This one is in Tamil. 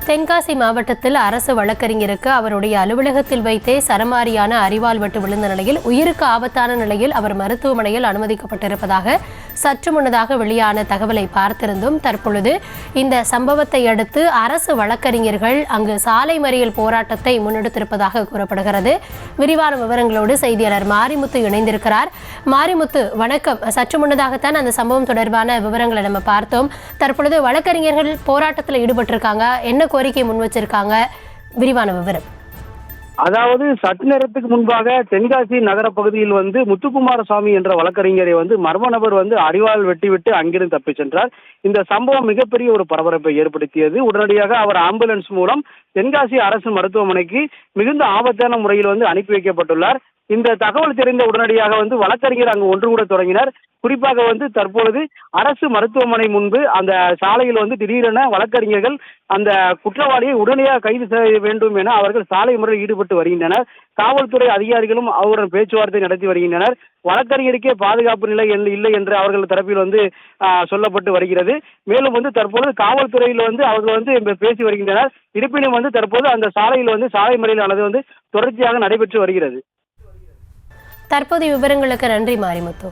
தென்காசி மாவட்டத்தில் அரசு வழக்கறிஞருக்கு அவருடைய அலுவலகத்தில் வைத்தே சரமாரியான அரிவாள் வெட்டு விழுந்த நிலையில் உயிருக்கு ஆபத்தான நிலையில் அவர் மருத்துவமனையில் அனுமதிக்கப்பட்டிருப்பதாக சற்று முன்னதாக வெளியான தகவலை பார்த்திருந்தும் தற்பொழுது இந்த சம்பவத்தை அடுத்து அரசு வழக்கறிஞர்கள் அங்கு சாலை மறியல் போராட்டத்தை முன்னெடுத்திருப்பதாக கூறப்படுகிறது. விரிவான விவரங்களோடு செய்தியாளர் மாரிமுத்து இணைந்திருக்கிறார். மாரிமுத்து, வணக்கம். சற்று முன்னதாகத்தான் அந்த சம்பவம் தொடர்பான விவரங்களை நம்ம பார்த்தோம். தற்பொழுது வழக்கறிஞர்கள் போராட்டத்தில் ஈடுபட்டிருக்காங்க. என்ன கோரிக்கை முன் வச்சிருக்காங்க? விரிவான விவரம். அதாவது சற்று நேரத்துக்கு முன்பாக தென்காசி நகர பகுதியில் முத்துக்குமாரசாமி என்ற வழக்கறிஞரை மர்ம நபர் அரிவாள் வெட்டிவிட்டு அங்கிருந்து தப்பி சென்றார். இந்த சம்பவம் மிகப்பெரிய ஒரு பரபரப்பை ஏற்படுத்தியது. உடனடியாக அவர் ஆம்புலன்ஸ் மூலம் தென்காசி அரசு மருத்துவமனைக்கு மிகுந்த ஆபத்தான முறையில் அனுப்பி வைக்கப்பட்டுள்ளார். இந்த தகவல் தெரிந்த உடனடியாக வழக்கறிஞர் அங்கு ஒன்று கூட தொடங்கினர். குறிப்பாக தற்பொழுது அரசு மருத்துவமனை முன்பு அந்த சாலையில் திடீரென வழக்கறிஞர்கள் அந்த குற்றவாளியை உடனடியாக கைது செய்ய வேண்டும் என அவர்கள் சாலை முறையில் ஈடுபட்டு வருகின்றனர். காவல்துறை அதிகாரிகளும் அவருடன் பேச்சுவார்த்தை நடத்தி வருகின்றனர். வழக்கறிஞருக்கே பாதுகாப்பு நிலை இல்லை என்று அவர்கள் தரப்பில் சொல்லப்பட்டு வருகிறது. மேலும் தற்பொழுது காவல்துறையில் அவர்கள் பேசி வருகின்றனர். இருப்பினும் தற்போது அந்த சாலையில் சாலை மறியலானது தொடர்ச்சியாக நடைபெற்று வருகிறது. தற்போதைய விவரங்களுக்கு நன்றி மாரிமுத்து.